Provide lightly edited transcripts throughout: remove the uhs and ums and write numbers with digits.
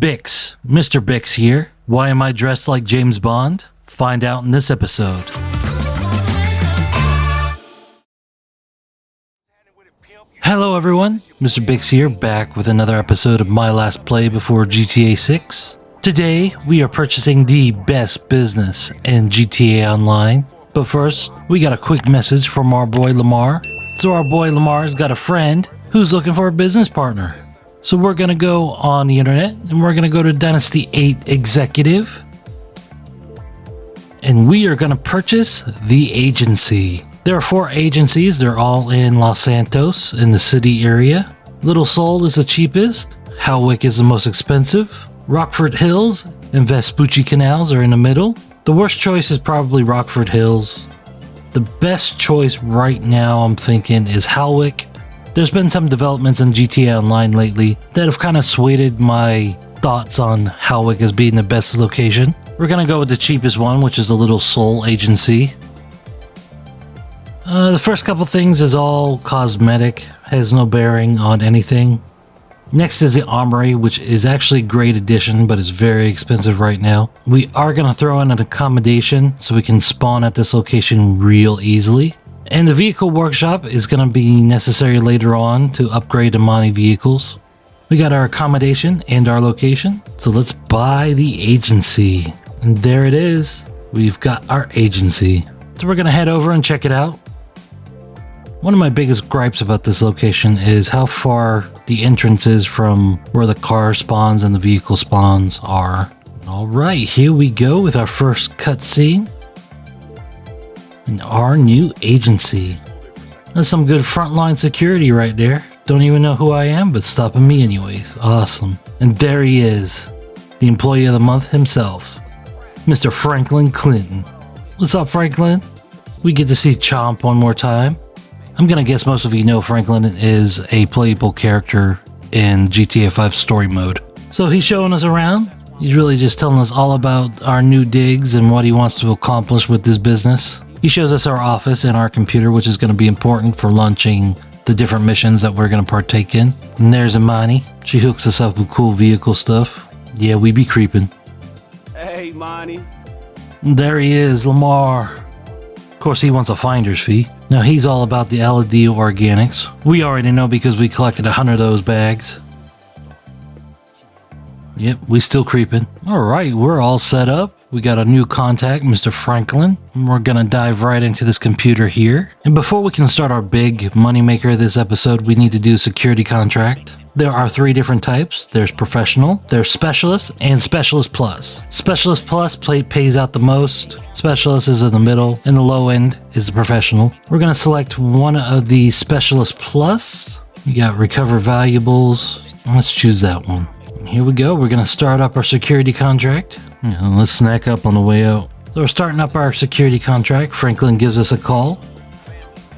Bix, Mr. Bix here. Why am I dressed like James Bond? Find out in this episode. Hello everyone, Mr. Bix here, back with another episode of my last play before GTA 6. Today, we are purchasing the best business in GTA Online. But first, we got a quick message from our boy Lamar. So our boy Lamar's got a friend who's looking for a business partner. So we're gonna go on the internet and we're gonna go to Dynasty 8 Executive. And we are gonna purchase the agency. There are 4 agencies, they're all in Los Santos in the city area. Little Seoul is the cheapest, Howick is the most expensive, Rockford Hills and Vespucci Canals are in the middle. The worst choice is probably Rockford Hills. The best choice right now I'm thinking is Howick. There's been some developments in GTA Online lately that have kind of swayed my thoughts on Howick as being the best location. We're gonna go with the cheapest one, which is the Little Seoul agency. The first couple things is all cosmetic, has no bearing on anything. Next is the Armory, which is actually a great addition, but it's very expensive right now. We are gonna throw in an accommodation so we can spawn at this location real easily. And the vehicle workshop is going to be necessary later on to upgrade Amani vehicles. We got our accommodation and our location. So let's buy the agency. And there it is. We've got our agency. So we're going to head over and check it out. One of my biggest gripes about this location is how far the entrance is from where the car spawns and the vehicle spawns are. Alright, here we go with our first cutscene. And our new agency. That's some good frontline security right there. Don't even know who I am, but stopping me anyways. Awesome. And there he is, the employee of the month himself, Mr. Franklin Clinton. What's up, Franklin? We get to see Chomp one more time. I'm gonna guess most of you know Franklin is a playable character in GTA 5 story mode. So he's showing us around. He's really just telling us all about our new digs and what he wants to accomplish with this business. He shows us our office and our computer, which is going to be important for launching the different missions that we're going to partake in. And there's Imani. She hooks us up with cool vehicle stuff. Yeah, we be creeping. Hey, Imani. And there he is, Lamar. Of course, he wants a finder's fee. Now, he's all about the LD organics. We already know because we collected 100 of those bags. Yep, we still creeping. Alright, we're all set up. We got a new contact, Mr. Franklin. And we're gonna dive right into this computer here. And before we can start our big moneymaker this episode, we need to do a security contract. There are 3 different types. There's professional, there's specialist, and specialist plus. Specialist plus pays out the most. Specialist is in the middle, and the low end is the professional. We're gonna select one of the specialist plus. We got recover valuables. Let's choose that one. Here we go, we're gonna start up our security contract. Let's snack up on the way out. So we're starting up our security contract. Franklin gives us a call.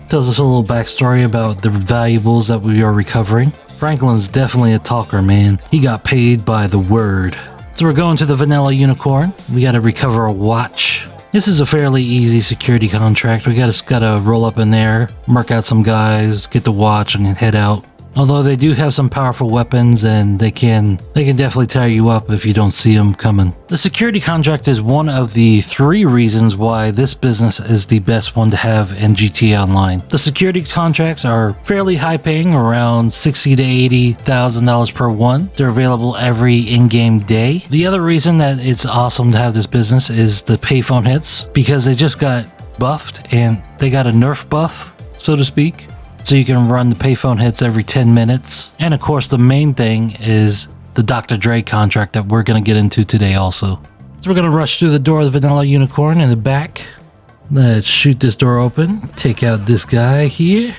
Tells us a little backstory about the valuables that we are recovering. Franklin's definitely a talker, man. He got paid by the word. So we're going to the Vanilla Unicorn. We gotta recover a watch. This is a fairly easy security contract. We just gotta roll up in there, mark out some guys, get the watch, and head out. Although they do have some powerful weapons and they can definitely tear you up if you don't see them coming. The security contract is one of the 3 reasons why this business is the best one to have in GTA Online. The security contracts are fairly high paying, around $60,000 to $80,000 per one. They're available every in-game day. The other reason that it's awesome to have this business is the payphone hits, because they just got buffed and they got a nerf buff, so to speak. So you can run the payphone hits every 10 minutes. And of course, the main thing is the Dr. Dre contract that we're going to get into today also. So we're going to rush through the door of the Vanilla Unicorn in the back. Let's shoot this door open. Take out this guy here.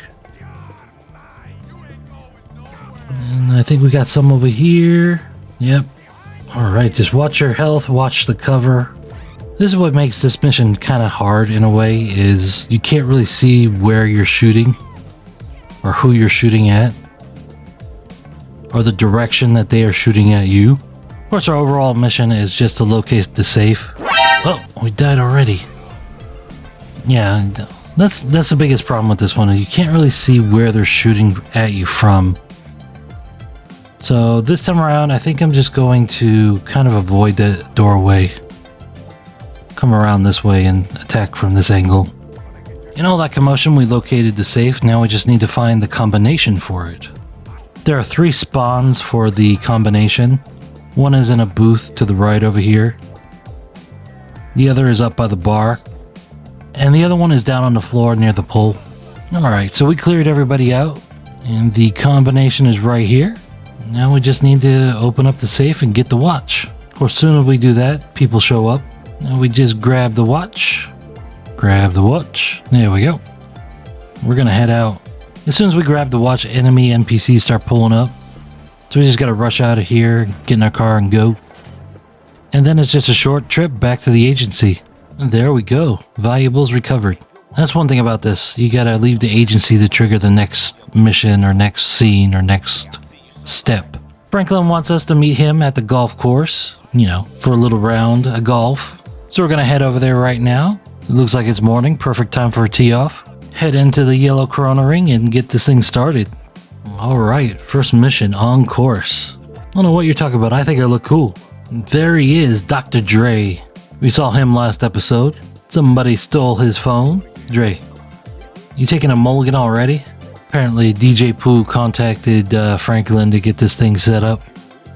And I think we got some over here. Yep. Alright, just watch your health, watch the cover. This is what makes this mission kind of hard in a way, is you can't really see where you're shooting, or who you're shooting at, or the direction that they are shooting at you. Of course, our overall mission is just to locate the safe. Oh, we died already. Yeah, that's the biggest problem with this one. You can't really see where they're shooting at you from. So this time around, I think I'm just going to kind of avoid the doorway. Come around this way and attack from this angle. In all that commotion, we located the safe. Now we just need to find the combination for it. There are 3 spawns for the combination. One is in a booth to the right over here. The other is up by the bar. And the other one is down on the floor near the pole. Alright, so we cleared everybody out. And the combination is right here. Now we just need to open up the safe and get the watch. Of course, soon as we do that, people show up. Now we just grab the watch. Grab the watch. There we go. We're gonna head out. As soon as we grab the watch, enemy NPCs start pulling up. So we just gotta rush out of here, get in our car and go. And then it's just a short trip back to the agency. And there we go. Valuables recovered. That's one thing about this. You gotta leave the agency to trigger the next mission or next scene or next step. Franklin wants us to meet him at the golf course, for a little round of golf. So we're gonna head over there right now. It looks like it's morning, perfect time for a tee off. Head into the yellow Corona ring and get this thing started. Alright, first mission on course. I don't know what you're talking about, I think I look cool. There he is, Dr. Dre. We saw him last episode. Somebody stole his phone. Dre, you taking a mulligan already? Apparently DJ Pooh contacted Franklin to get this thing set up.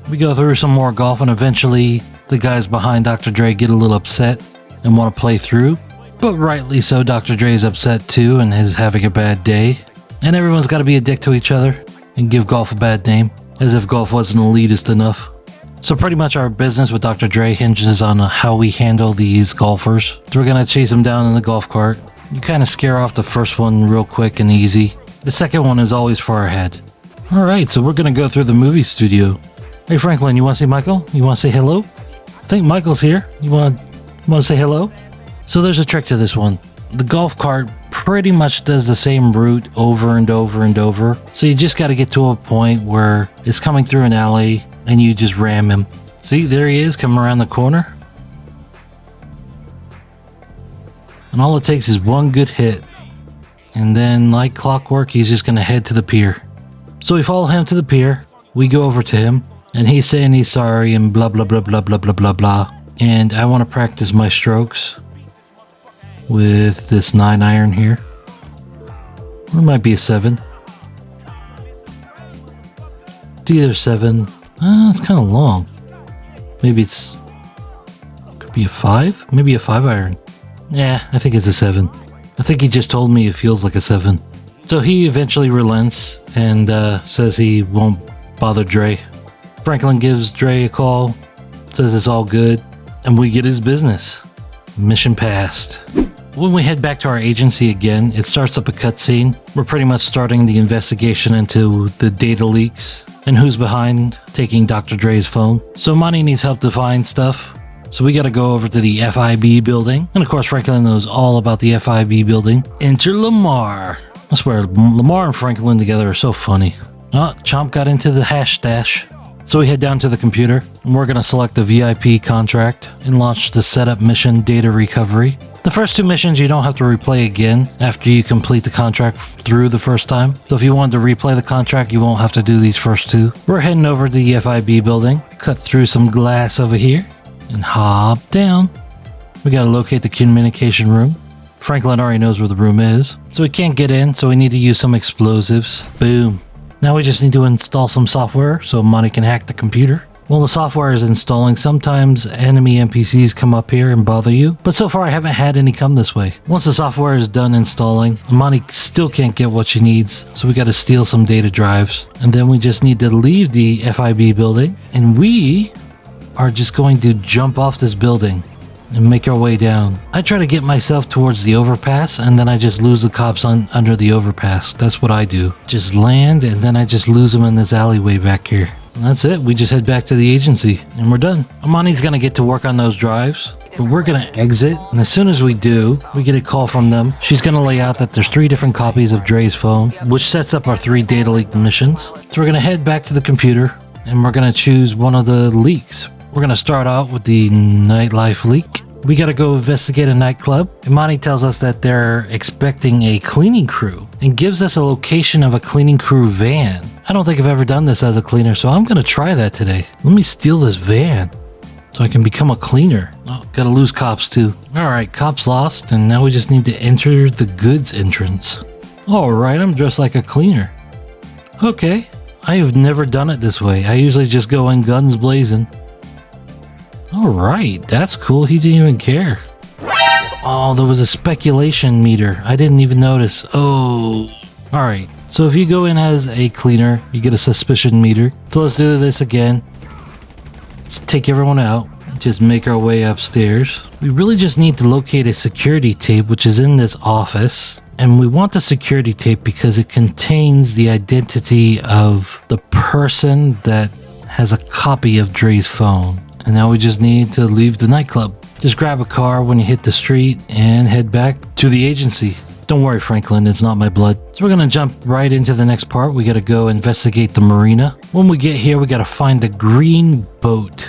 We go through some more golf and eventually the guys behind Dr. Dre get a little upset and want to play through. But rightly so, Dr. Dre is upset too and is having a bad day. And everyone's got to be a dick to each other and give golf a bad name, as if golf wasn't elitist enough. So pretty much our business with Dr. Dre hinges on how we handle these golfers. So we're going to chase them down in the golf cart. You kind of scare off the first one real quick and easy. The second one is always far ahead. Alright, so we're going to go through the movie studio. Hey Franklin, you want to see Michael? You want to say hello? I think Michael's here. You want to say hello? So there's a trick to this one. The golf cart pretty much does the same route over and over and over. So you just got to get to a point where it's coming through an alley and you just ram him. See, there he is coming around the corner. And all it takes is one good hit. And then like clockwork, he's just going to head to the pier. So we follow him to the pier. We go over to him and he's saying he's sorry and blah, blah, blah, blah, blah, blah, blah, blah. And I want to practice my strokes with this 9-iron here. Or it might be a 7. It's either 7. It's kind of long. Maybe could be a 5? Maybe a 5-iron. Yeah, I think it's a 7. I think he just told me it feels like a 7. So he eventually relents and says he won't bother Dre. Franklin gives Dre a call, says it's all good, and we get his business. Mission passed. When we head back to our agency again, it starts up a cutscene. We're pretty much starting the investigation into the data leaks and who's behind taking Dr. Dre's phone. So Monty needs help to find stuff. So we gotta go over to the FIB building. And of course Franklin knows all about the FIB building. Enter Lamar. I swear, Lamar and Franklin together are so funny. Oh, Chomp got into the hash stash. So we head down to the computer and we're gonna select the VIP contract and launch the setup mission data recovery. The first 2 missions you don't have to replay again after you complete the contract through the first time. So if you wanted to replay the contract, you won't have to do these first 2. We're heading over to the FIB building, cut through some glass over here, and hop down. We gotta locate the communication room. Franklin already knows where the room is. So we can't get in, so we need to use some explosives. Boom. Now we just need to install some software so Monty can hack the computer. While the software is installing, sometimes enemy NPCs come up here and bother you, but so far I haven't had any come this way. Once the software is done installing, Monty still can't get what she needs, so we gotta steal some data drives. And then we just need to leave the FIB building, and we are just going to jump off this building and make our way down. I try to get myself towards the overpass and then I just lose the cops under the overpass. That's what I do. Just land and then I just lose them in this alleyway back here. And that's it. We just head back to the agency and we're done. Amani's gonna get to work on those drives, but we're gonna exit, and as soon as we do, we get a call from them. She's gonna lay out that there's 3 different copies of Dre's phone, which sets up our 3 data leak missions. So we're gonna head back to the computer and we're gonna choose one of the leaks. We're gonna start out with the nightlife leak. We gotta go investigate a nightclub. Imani tells us that they're expecting a cleaning crew and gives us a location of a cleaning crew van. I don't think I've ever done this as a cleaner, so I'm gonna try that today. Let me steal this van so I can become a cleaner. Oh, gotta lose cops too. Alright, cops lost, and now we just need to enter the goods entrance. Alright, I'm dressed like a cleaner. Okay, I have never done it this way. I usually just go in guns blazing. Alright, that's cool. He didn't even care. Oh, there was a speculation meter. I didn't even notice. Oh. Alright, so if you go in as a cleaner, you get a suspicion meter. So let's do this again. Let's take everyone out. Just make our way upstairs. We really just need to locate a security tape, which is in this office. And we want the security tape because it contains the identity of the person that has a copy of Dre's phone. And now we just need to leave the nightclub. Just grab a car when you hit the street and head back to the agency. Don't worry, Franklin, it's not my blood. So we're gonna jump right into the next part. We gotta go investigate the marina. When we get here, we gotta find the green boat.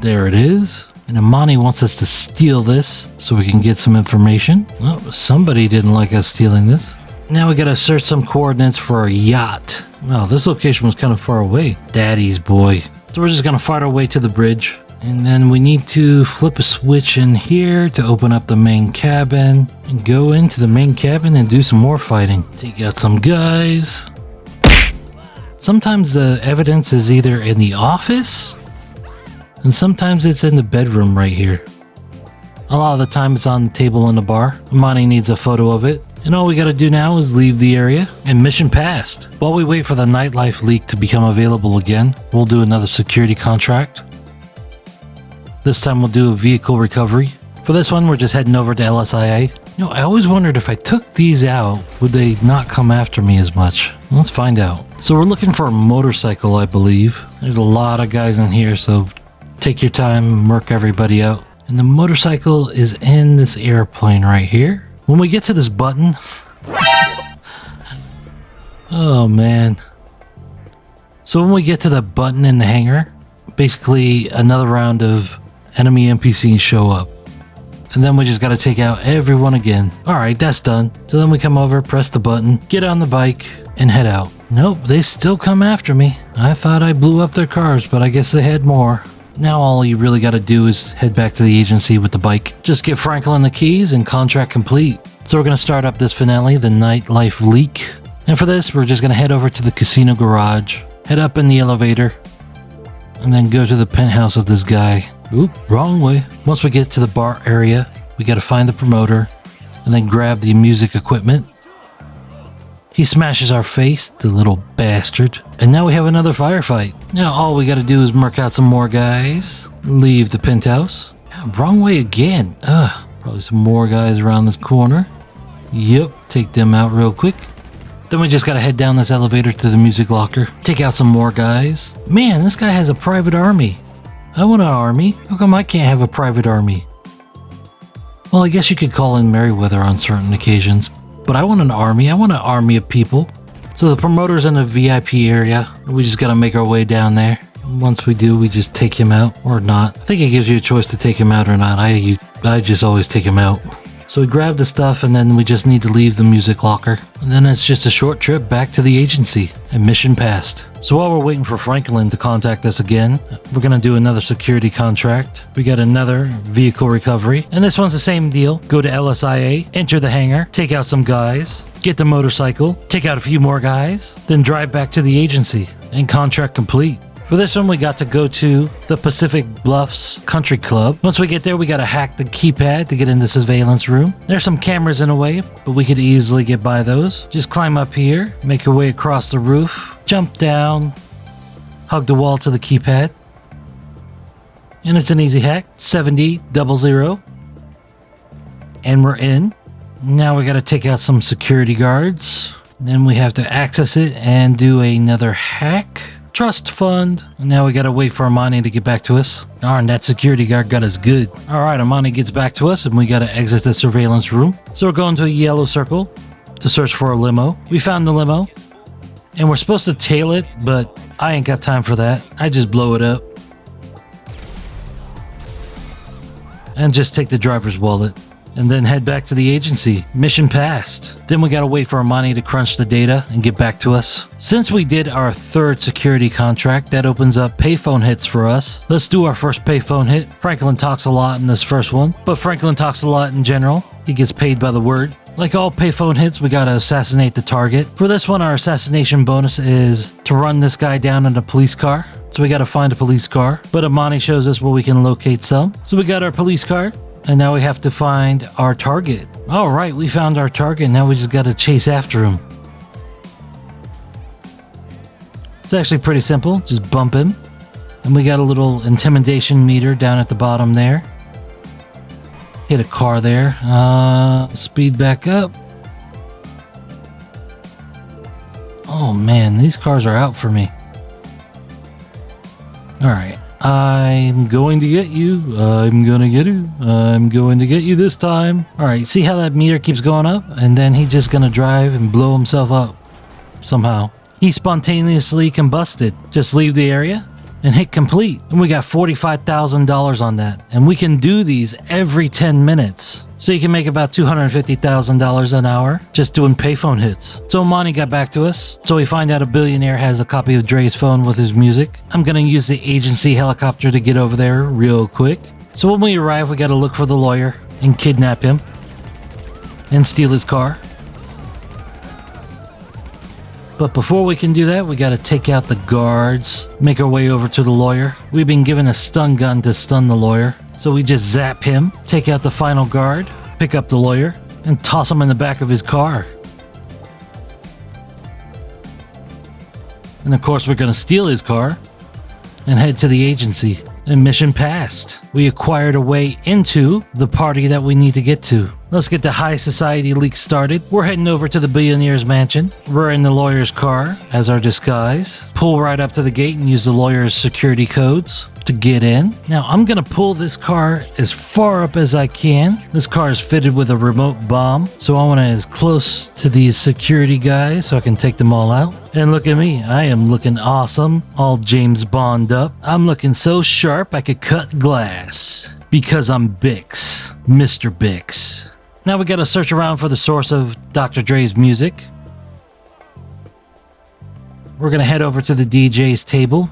There it is. And Imani wants us to steal this so we can get some information. Oh, somebody didn't like us stealing this. Now we gotta search some coordinates for a yacht. Well, this location was kind of far away. Daddy's boy. So we're just gonna fight our way to the bridge. And then we need to flip a switch in here to open up the main cabin and go into the main cabin and do some more fighting. Take out some guys. Sometimes the evidence is either in the office and sometimes it's in the bedroom right here. A lot of the time it's on the table in the bar. Imani needs a photo of it. And all we gotta do now is leave the area and mission passed. While we wait for the nightlife leak to become available again, we'll do another security contract. This time we'll do a vehicle recovery. For this one, we're just heading over to LSIA. You know, I always wondered if I took these out, would they not come after me as much? Let's find out. So we're looking for a motorcycle, I believe. There's a lot of guys in here, so take your time, murk everybody out. And the motorcycle is in this airplane right here. When we get to this button... oh, man. So when we get to the button in the hangar, basically another round of enemy NPCs show up. And then we just gotta take out everyone again. Alright, that's done. So then we come over, press the button, get on the bike, and head out. Nope, they still come after me. I thought I blew up their cars, but I guess they had more. Now all you really gotta do is head back to the agency with the bike. Just give Franklin the keys and contract complete. So we're gonna start up this finale, the nightlife leak. And for this, we're just gonna head over to the casino garage, head up in the elevator, and then go to the penthouse of this guy. Oop, wrong way. Once we get to the bar area, we gotta find the promoter and then grab the music equipment. He smashes our face, the little bastard. And now we have another firefight. Now all we gotta do is murk out some more guys, leave the penthouse. Wrong way again. Probably some more guys around this corner. Yep, take them out real quick. Then we just gotta head down this elevator to the music locker, take out some more guys. Man, this guy has a private army. I want an army. How come I can't have a private army? Well, I guess you could call in Merryweather on certain occasions, but I want an army. I want an army of people. So the promoter's in the VIP area. We just gotta make our way down there. Once we do, we just take him out or not. I think it gives you a choice to take him out or not. I just always take him out. So we grab the stuff and then we just need to leave the music locker. And then it's just a short trip back to the agency and mission passed. So while we're waiting for Franklin to contact us again, we're gonna do another security contract. We got another vehicle recovery. And this one's the same deal. Go to LSIA, enter the hangar, take out some guys, get the motorcycle, take out a few more guys, then drive back to the agency and contract complete. For this one, we got to go to the Pacific Bluffs Country Club. Once we get there, we got to hack the keypad to get in the surveillance room. There's some cameras in the way, but we could easily get by those. Just climb up here, make your way across the roof, jump down, hug the wall to the keypad. And it's an easy hack, 7000. And we're in. Now we got to take out some security guards. Then we have to access it and do another hack. Trust fund. And now we gotta wait for Imani to get back to us. Darn, that security guard got us good. Alright, Imani gets back to us and we gotta exit the surveillance room. So we're going to a yellow circle to search for a limo. We found the limo. And we're supposed to tail it, but I ain't got time for that. I just blow it up. And just take the driver's wallet. and then head back to the agency. Mission passed. Then we gotta wait for Amani to crunch the data and get back to us. Since we did our third security contract, that opens up payphone hits for us. Let's do our first payphone hit. Franklin talks a lot in this first one, but Franklin talks a lot in general. He gets paid by the word. Like all payphone hits, we gotta assassinate the target. For this one, our assassination bonus is to run this guy down in a police car. So we gotta find a police car. But Amani shows us where we can locate some. So we got our police car, and now we have to find our target. All right, we found our target. Now we just gotta chase after him. It's actually pretty simple. Just bump him. And we got a little intimidation meter down at the bottom there. Hit a car there. Speed back up. Oh man, these cars are out for me. Alright. I'm going to get you. I'm gonna get you. I'm going to get you this time. Alright, see how that meter keeps going up? And then he's just gonna drive and blow himself up. Somehow. He spontaneously combusted. Just leave the area and hit complete. And we got $45,000 on that. And we can do these every 10 minutes. So you can make about $250,000 an hour just doing payphone hits. So Monty got back to us. So we find out a billionaire has a copy of Dre's phone with his music. I'm gonna use the agency helicopter to get over there real quick. So when we arrive, we gotta look for the lawyer and kidnap him and steal his car. But before we can do that, we gotta take out the guards, make our way over to the lawyer. We've been given a stun gun to stun the lawyer. So we just zap him, take out the final guard, pick up the lawyer, and toss him in the back of his car. And of course, we're gonna steal his car and head to the agency. And mission passed. We acquired a way into the party that we need to get to. Let's get the high society leak started. We're heading over to the billionaire's mansion. We're in the lawyer's car as our disguise. Pull right up to the gate and use the lawyer's security codes to get in. Now I'm gonna pull this car as far up as I can. This car is fitted with a remote bomb, so I want to as close to these security guys so I can take them all out. And look at me, I am looking awesome, all James Bond up. I'm looking so sharp I could cut glass because I'm Bix, Mr. Bix. Now we gotta search around for the source of Dr. Dre's music. We're gonna head over to the DJ's table.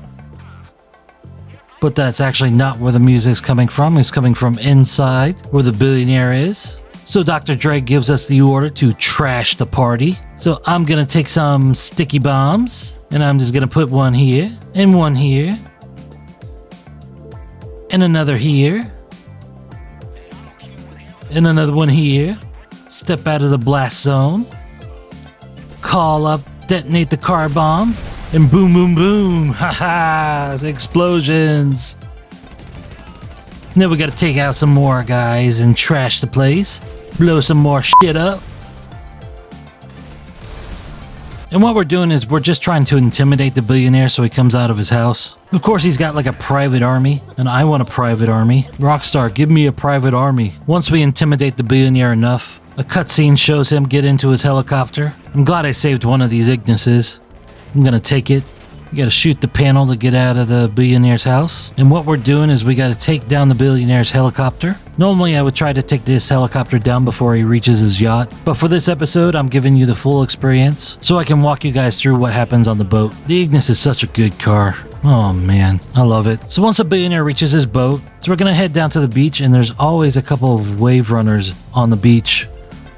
But that's actually not where the music's coming from. It's coming from inside where the billionaire is. So Dr. Dre gives us the order to trash the party. So I'm gonna take some sticky bombs and I'm just gonna put one here and one here and another here and another one here. Step out of the blast zone. Call up, detonate the car bomb. And boom, boom, boom. Ha-ha! Explosions. And then we gotta take out some more guys and trash the place. Blow some more shit up. And what we're doing is we're just trying to intimidate the billionaire so he comes out of his house. Of course, he's got like a private army, and I want a private army. Rockstar, give me a private army. Once we intimidate the billionaire enough, a cutscene shows him get into his helicopter. I'm glad I saved one of these Ignises. I'm gonna take it. We gotta shoot the panel to get out of the billionaire's house. And what we're doing is we gotta take down the billionaire's helicopter. Normally I would try to take this helicopter down before he reaches his yacht. But for this episode, I'm giving you the full experience so I can walk you guys through what happens on the boat. The Ignis is such a good car. Oh man, I love it. So once the billionaire reaches his boat, so we're gonna head down to the beach, and there's always a couple of wave runners on the beach.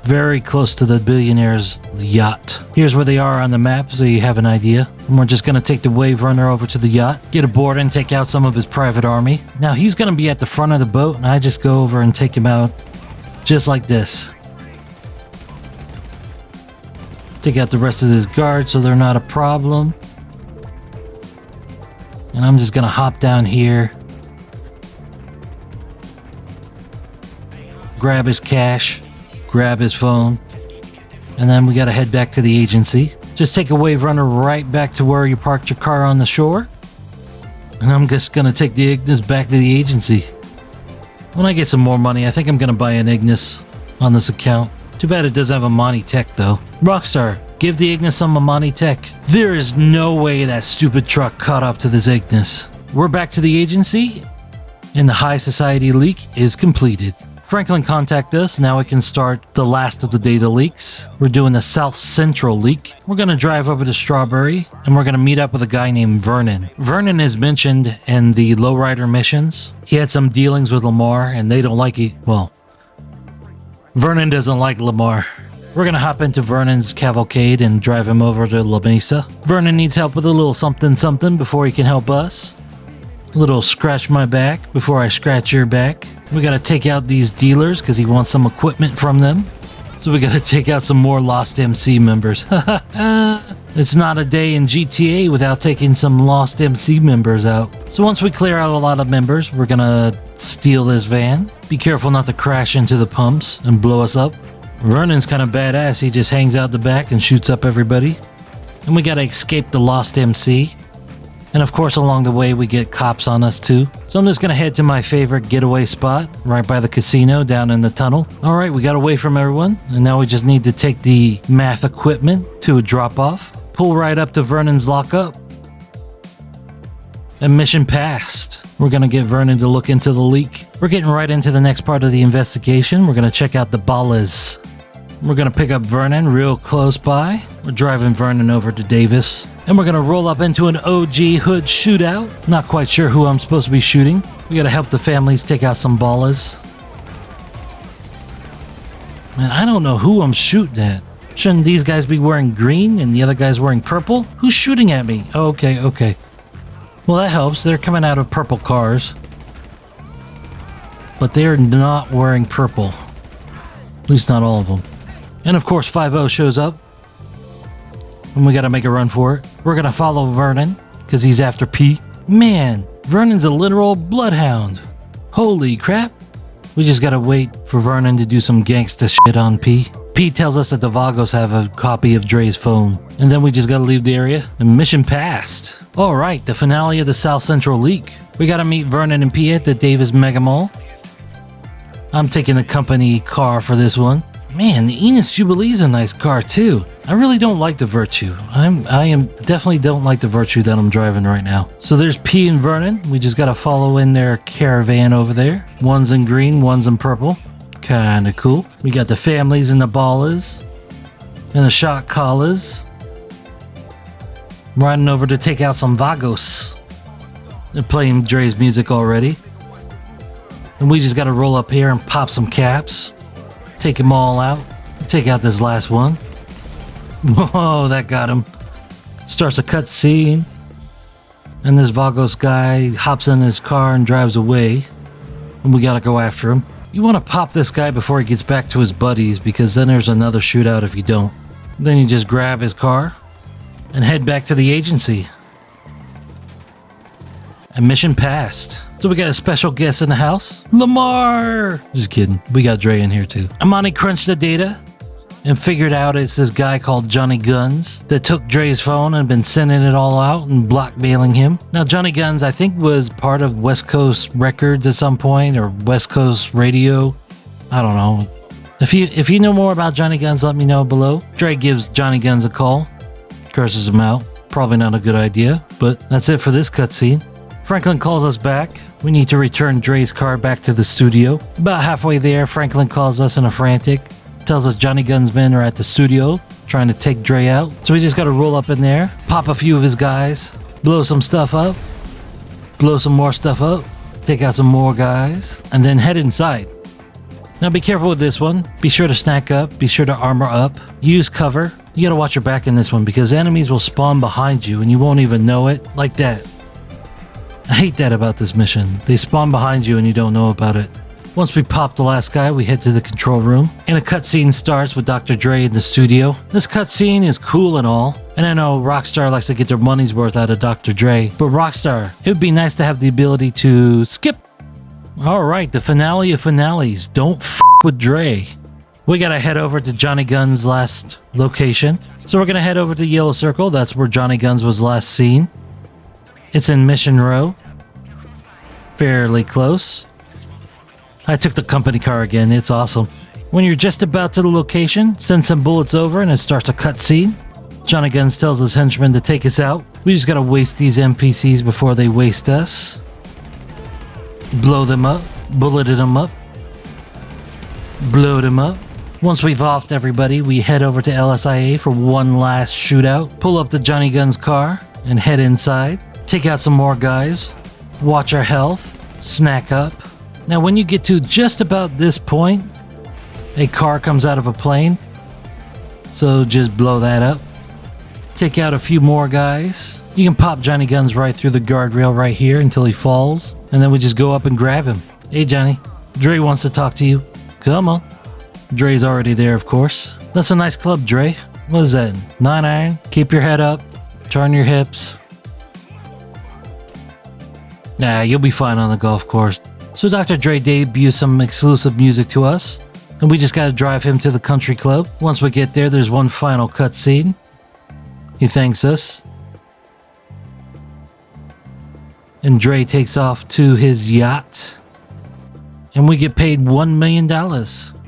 Very close to the billionaire's yacht. Here's where they are on the map so you have an idea. And we're just gonna take the wave runner over to the yacht, get aboard and take out some of his private army. Now he's gonna be at the front of the boat and I just go over and take him out just like this. Take out the rest of his guards so they're not a problem. And I'm just gonna hop down here. Grab his cash. Grab his phone, and then we gotta head back to the agency. Just take a wave runner right back to where you parked your car on the shore, and I'm just gonna take the Ignis back to the agency. When I get some more money, I think I'm gonna buy an Ignis on this account. Too bad it doesn't have Amani tech though. Rockstar, give the Ignis some Amani tech. There is no way that stupid truck caught up to this Ignis. We're back to the agency, and the high society leak is completed. Franklin contacted us. Now we can start the last of the data leaks. We're doing the South Central leak. We're going to drive over to Strawberry and we're going to meet up with a guy named Vernon. Vernon is mentioned in the lowrider missions. He had some dealings with Lamar and they don't like it. Well, Vernon doesn't like Lamar. We're going to hop into Vernon's cavalcade and drive him over to La Mesa. Vernon needs help with a little something before he can help us. A little scratch my back before I scratch your back. We gotta take out these dealers because he wants some equipment from them. So we gotta take out some more Lost MC members. It's not a day in GTA without taking some Lost MC members out. So once we clear out a lot of members, we're gonna steal this van. Be careful not to crash into the pumps and blow us up. Vernon's kind of badass. He just hangs out the back and shoots up everybody. And we gotta escape the Lost MC. And of course, along the way, we get cops on us too. So I'm just gonna head to my favorite getaway spot, right by the casino down in the tunnel. All right, we got away from everyone. And now we just need to take the math equipment to a drop off. Pull right up to Vernon's lockup. And mission passed. We're gonna get Vernon to look into the leak. We're getting right into the next part of the investigation. We're gonna check out the balas. We're gonna pick up Vernon real close by. We're driving Vernon over to Davis. And we're gonna roll up into an OG hood shootout. Not quite sure who I'm supposed to be shooting. We gotta help the families take out some ballas. Man, I don't know who I'm shooting at. Shouldn't these guys be wearing green and the other guy's wearing purple? Who's shooting at me? Oh, okay. Well, that helps. They're coming out of purple cars. But they're not wearing purple. At least not all of them. And of course, 5-0 shows up. And we gotta make a run for it. We're gonna follow Vernon, because he's after P. Man, Vernon's a literal bloodhound. Holy crap. We just gotta wait for Vernon to do some gangsta shit on P. P tells us that the Vagos have a copy of Dre's phone. And then we just gotta leave the area. And mission passed. Alright, the finale of the South Central leak. We gotta meet Vernon and P at the Davis Mega Mall. I'm taking the company car for this one. Man, the Enos Jubilee's a nice car too. I really don't like the Virtue. I definitely don't like the Virtue that I'm driving right now. So there's P and Vernon. We just gotta follow in their caravan over there. One's in green, one's in purple. Kinda cool. We got the families and the ballers. And the shot callers. Riding over to take out some Vagos. They're playing Dre's music already. And we just gotta roll up here and pop some caps. Take them all out. Take out this last one. Whoa, that got him. Starts a cutscene. And this Vagos guy hops in his car and drives away. And we gotta go after him. You wanna pop this guy before he gets back to his buddies, because then there's another shootout if you don't. Then you just grab his car and head back to the agency. And mission passed. So we got a special guest in the house. Lamar! Just kidding. We got Dre in here too. Amani crunched the data and figured out it's this guy called Johnny Guns that took Dre's phone and been sending it all out and blackmailing him. Now Johnny Guns, I think, was part of West Coast Records at some point, or West Coast Radio. I don't know. If you know more about Johnny Guns, let me know below. Dre gives Johnny Guns a call. Curses him out. Probably not a good idea, but that's it for this cutscene. Franklin calls us back. We need to return Dre's car back to the studio. About halfway there, Franklin calls us in a frantic. Tells us Johnny Guns men are at the studio trying to take Dre out. So we just gotta roll up in there, pop a few of his guys, blow some stuff up, blow some more stuff up, take out some more guys, and then head inside. Now be careful with this one. Be sure to snack up, be sure to armor up, use cover. You gotta watch your back in this one because enemies will spawn behind you and you won't even know it, like that. I hate that about this mission. They spawn behind you and you don't know about it. Once we pop the last guy, we head to the control room. And a cutscene starts with Dr. Dre in the studio. This cutscene is cool and all. And I know Rockstar likes to get their money's worth out of Dr. Dre. But Rockstar, it would be nice to have the ability to skip. Alright, the finale of finales. Don't f with Dre. We gotta head over to Johnny Guns' last location. So we're gonna head over to Yellow Circle. That's where Johnny Guns was last seen. It's in Mission Row. Fairly close. I took the company car again. It's awesome. When you're just about to the location, send some bullets over and it starts a cutscene. Johnny Guns tells his henchmen to take us out. We just gotta waste these NPCs before they waste us. Blow them up. Bulleted them up. blowed him up. Once we've offed everybody, we head over to LSIA for one last shootout, pull up to Johnny Gun's car, and head inside. Take out some more guys, watch our health, snack up. Now when you get to just about this point, a car comes out of a plane, so just blow that up. Take out a few more guys. You can pop Johnny Guns right through the guardrail right here until he falls, and then we just go up and grab him. Hey Johnny, Dre wants to talk to you. Come on. Dre's already there, of course. That's a nice club, Dre. What is that? 9 iron? Keep your head up, turn your hips. Nah, you'll be fine on the golf course. So Dr. Dre debuts some exclusive music to us, and we just gotta drive him to the country club. Once we get there, there's one final cutscene. He thanks us, and Dre takes off to his yacht, and we get paid $1 million.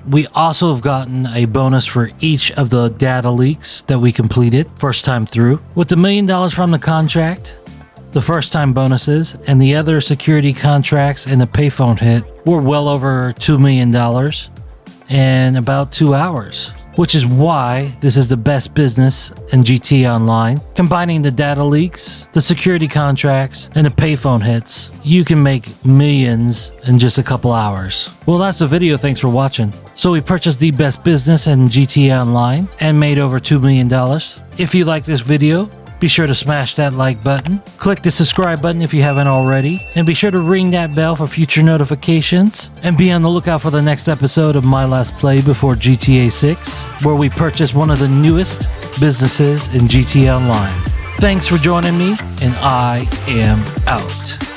We also have gotten a bonus for each of the data leaks that we completed first time through. With the $1 million from the contract, the first time bonuses, and the other security contracts and the payphone hit, we're well over $2 million in about 2 hours. Which is why this is the best business in GTA Online. Combining the data leaks, the security contracts, and the payphone hits, you can make millions in just a couple hours. Well, that's the video. Thanks for watching. So we purchased the best business in GTA Online and made over $2 million. If you like this video, be sure to smash that like button, click the subscribe button if you haven't already, and be sure to ring that bell for future notifications, and be on the lookout for the next episode of My Last Play before GTA 6, where we purchase one of the newest businesses in GTA Online. Thanks for joining me, and I am out.